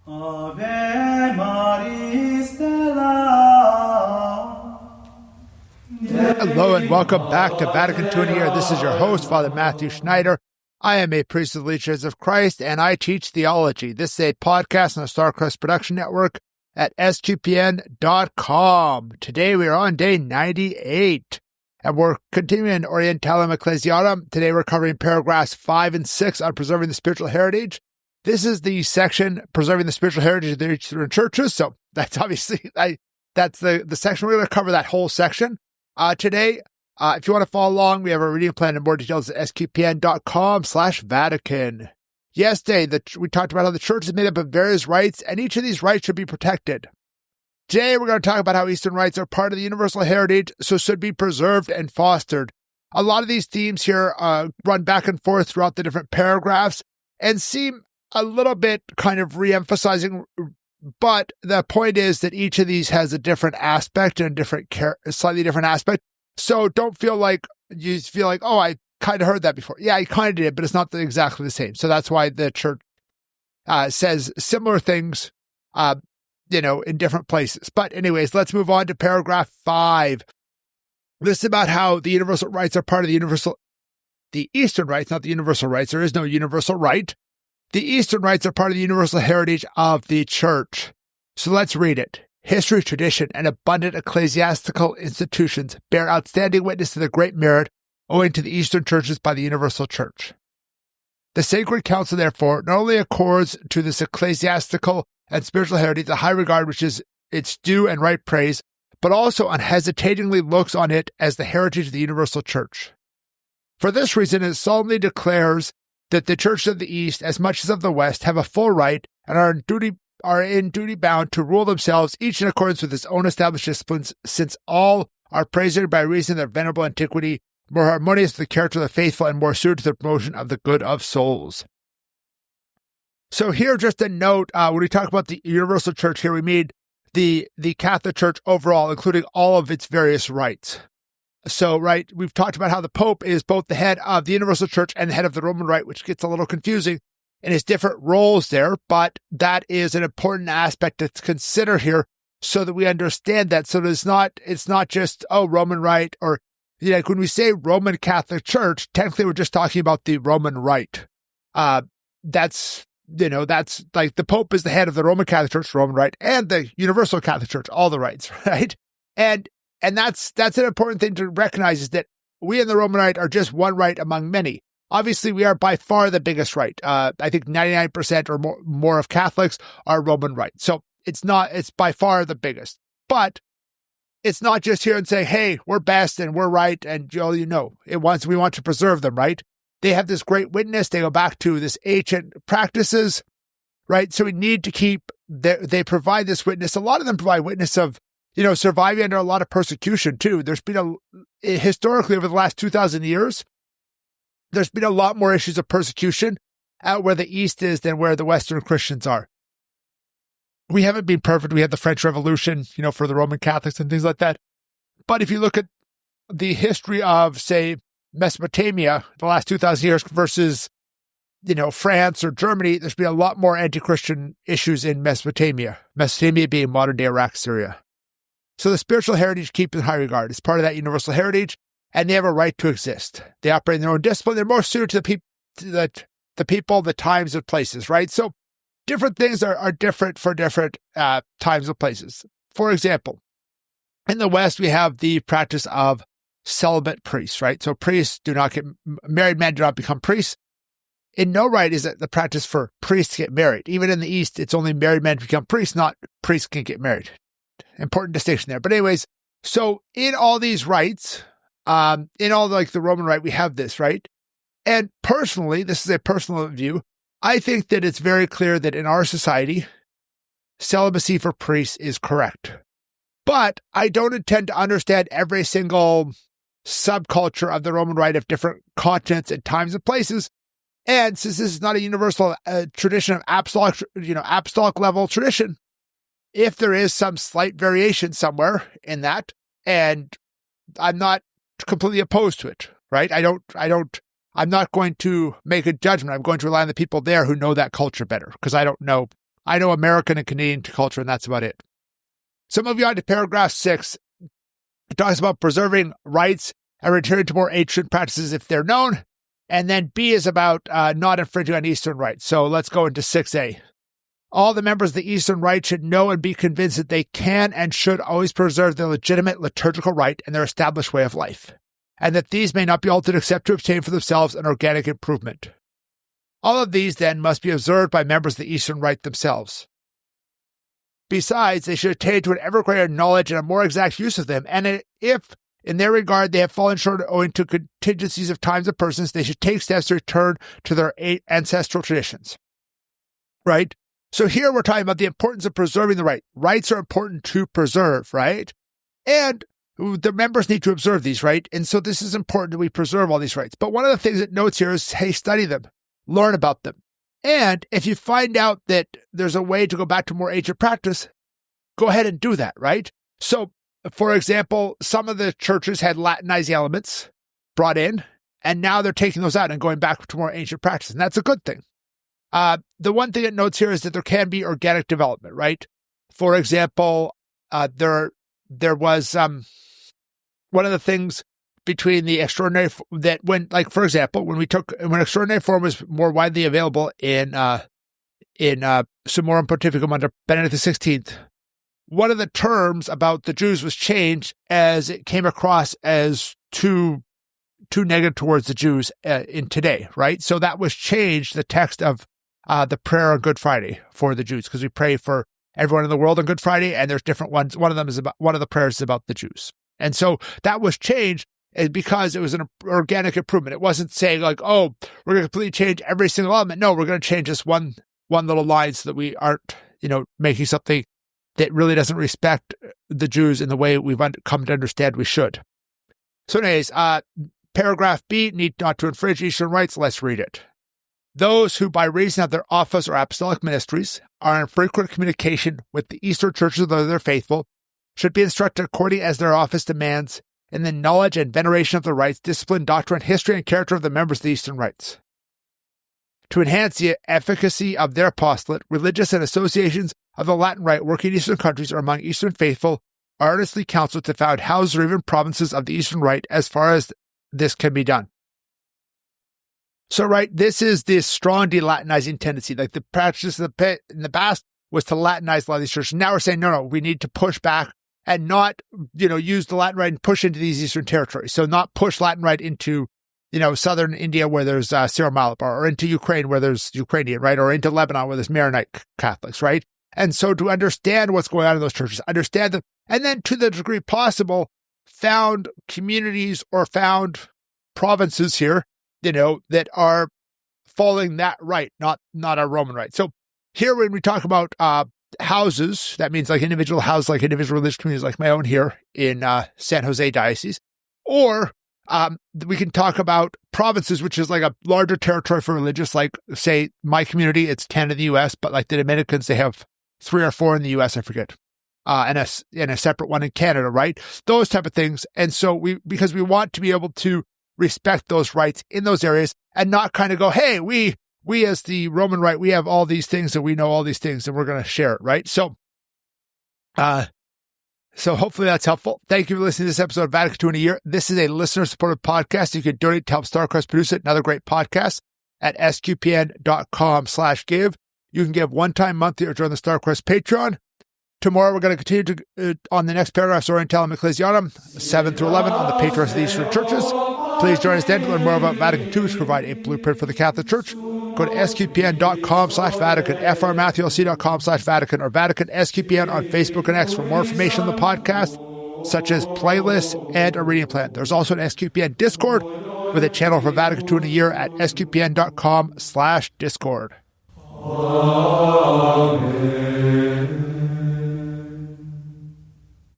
Ave Maris Stella. Hello and welcome back to Vatican II in a Year. This is your host, Father Matthew Schneider. I am a priest of the Church of Christ, and I teach theology. This is a podcast on the StarCrest Production Network at sqpn.com. Today we are on day 98, and we're continuing Orientalum Ecclesiarum. Today we're covering paragraphs 5 and 6 on preserving the spiritual heritage. This is the section, preserving the spiritual heritage of the Eastern churches, so that's obviously, that's the section. We're going to cover that whole section. Today, if you want to follow along, we have a reading plan and more details at sqpn.com/Vatican. Yesterday, we talked about how the church is made up of various rites, and each of these rites should be protected. Today, we're going to talk about how Eastern rites are part of the universal heritage, so should be preserved and fostered. A lot of these themes here run back and forth throughout the different paragraphs and seem a little bit kind of re-emphasizing, but the point is that each of these has a different aspect and a slightly different aspect. So don't feel like oh, I kind of heard that before. Yeah, I kind of did, but it's not exactly the same. So that's why the church says similar things, in different places. But anyways, let's move on to paragraph 5. This is about how the universal rites are part of the Eastern rites, not the universal rites. There is no universal rite. The Eastern rites are part of the universal heritage of the church. So let's read it. History, tradition, and abundant ecclesiastical institutions bear outstanding witness to the great merit owing to the Eastern churches by the universal church. The Sacred Council, therefore, not only accords to this ecclesiastical and spiritual heritage the high regard which is its due and right praise, but also unhesitatingly looks on it as the heritage of the universal church. For this reason, it solemnly declares that the churches of the East, as much as of the West, have a full right and are in duty bound to rule themselves, each in accordance with its own established disciplines, since all are praiseworthy by reason of their venerable antiquity, more harmonious with the character of the faithful, and more suited to the promotion of the good of souls. So here, just a note, when we talk about the universal church here, we mean the Catholic Church overall, including all of its various rites. So, right, we've talked about how the Pope is both the head of the universal church and the head of the Roman Rite, which gets a little confusing in his different roles there, but that is an important aspect to consider here so that we understand that. So it's not just, Roman Rite, or when we say Roman Catholic Church, technically we're just talking about the Roman Rite. That's like the Pope is the head of the Roman Catholic Church, Roman Rite, and the Universal Catholic Church, all the rites, right? And that's an important thing to recognize, is that we in the Roman Rite are just one rite among many. Obviously, we are by far the biggest rite. I think 99% or more of Catholics are Roman Rite. So it's by far the biggest. But it's not just here and say, hey, we're best and we're right, and we want to preserve them, right? They have this great witness. They go back to this ancient practices, right? So we need to keep, they provide this witness. A lot of them provide witness of, surviving under a lot of persecution too. There's been historically over the last 2,000 years, there's been a lot more issues of persecution out where the East is than where the Western Christians are. We haven't been perfect. We had the French Revolution, for the Roman Catholics and things like that. But if you look at the history of, say, Mesopotamia, the last 2,000 years versus, France or Germany, there's been a lot more anti-Christian issues in Mesopotamia. Mesopotamia being modern-day Iraq, Syria. So the spiritual heritage keep in high regard. It's part of that universal heritage, and they have a right to exist. They operate in their own discipline. They're more suited to the people, the times, and places, right? So different things are different for different times and places. For example, in the West, we have the practice of celibate priests, right? So married men do not become priests. In no rite is it the practice for priests to get married. Even in the East, it's only married men become priests, not priests can get married. Important distinction there. But anyways, so in all these rites, in all the Roman Rite, we have this, right? And personally, this is a personal view, I think that it's very clear that in our society, celibacy for priests is correct. But I don't intend to understand every single subculture of the Roman Rite of different continents and times and places. And since this is not a universal tradition of apostolic level tradition, if there is some slight variation somewhere in that, and I'm not completely opposed to it, right? I'm not going to make a judgment. I'm going to rely on the people there who know that culture better, because I don't know I know American and Canadian culture, and that's about it. So moving on to paragraph 6, it talks about preserving rights and returning to more ancient practices if they're known. And then B is about not infringing on Eastern rites. So let's go into 6A. All the members of the Eastern Rite should know and be convinced that they can and should always preserve their legitimate liturgical rite and their established way of life, and that these may not be altered except to obtain for themselves an organic improvement. All of these, then, must be observed by members of the Eastern Rite themselves. Besides, they should attain to an ever greater knowledge and a more exact use of them, and if, in their regard, they have fallen short owing to contingencies of times and persons, they should take steps to return to their ancestral traditions. Right? So here we're talking about the importance of preserving the rite. Rites are important to preserve, right? And the members need to observe these, right? And so this is important that we preserve all these rites. But one of the things it notes here is, hey, study them, learn about them. And if you find out that there's a way to go back to more ancient practice, go ahead and do that, right? So, for example, some of the churches had Latinized elements brought in, and now they're taking those out and going back to more ancient practice. And that's a good thing. The one thing it notes here is that there can be organic development, right? For example, there was one of the things between the extraordinary that when extraordinary form was more widely available in Summorum Pontificum under Benedict XVI, one of the terms about the Jews was changed as it came across as too negative towards the Jews in today, right? So that was changed, the text of the prayer on Good Friday for the Jews, because we pray for everyone in the world on Good Friday, and there's different ones. One of the prayers is about the Jews. And so that was changed because it was an organic improvement. It wasn't saying like, oh, we're going to completely change every single element. No, we're going to change just one little line so that we aren't, making something that really doesn't respect the Jews in the way we've come to understand we should. So anyways, paragraph B, need not to infringe Eastern rites. Let's read it. Those who, by reason of their office or apostolic ministries, are in frequent communication with the Eastern churches of their faithful, should be instructed according as their office demands in the knowledge and veneration of the rites, discipline, doctrine, history, and character of the members of the Eastern rites. To enhance the efficacy of their apostolate, religious and associations of the Latin Rite working in Eastern countries or among Eastern faithful are earnestly counseled to found houses or even provinces of the Eastern Rite as far as this can be done. So, right, this is this strong de-Latinizing tendency. Like the practice in the past was to Latinize a lot of these churches. Now we're saying, no, we need to push back and not, use the Latin Rite and push into these Eastern territories. So not push Latin Rite into, southern India where there's Syro-Malabar, or into Ukraine where there's Ukrainian, right? Or into Lebanon where there's Maronite Catholics, right? And so to understand what's going on in those churches, understand them, and then to the degree possible, found communities or found provinces here, that are following that rite, not our Roman rite. So here when we talk about houses, that means like individual houses, like individual religious communities like my own here in San Jose Diocese. Or we can talk about provinces, which is like a larger territory for religious, like say my community, it's 10 in the U.S., but like the Dominicans, they have 3 or 4 in the U.S., I forget. And a separate one in Canada, right? Those type of things. And so because we want to be able to respect those rights in those areas and not kind of go, hey, we as the Roman Rite, we have all these things and we know all these things and we're going to share it, right? So hopefully that's helpful. Thank you for listening to this episode of Vatican II in a Year. This is a listener-supported podcast. You can donate to help StarQuest produce it. Another great podcast at sqpn.com/give. You can give one-time, monthly, or join the StarQuest Patreon. Tomorrow, we're going to continue on the next paragraphs, Orientalum Ecclesianum, 7 through 11, on the patriarchs of the Eastern churches. Please join us then to learn more about Vatican II, which provide a blueprint for the Catholic Church. Go to sqpn.com/Vatican, frmatthewlc.com/Vatican, or Vatican SQPN on Facebook and X for more information on the podcast, such as playlists and a reading plan. There's also an SQPN Discord with a channel for Vatican II in a Year at sqpn.com/Discord. Amen.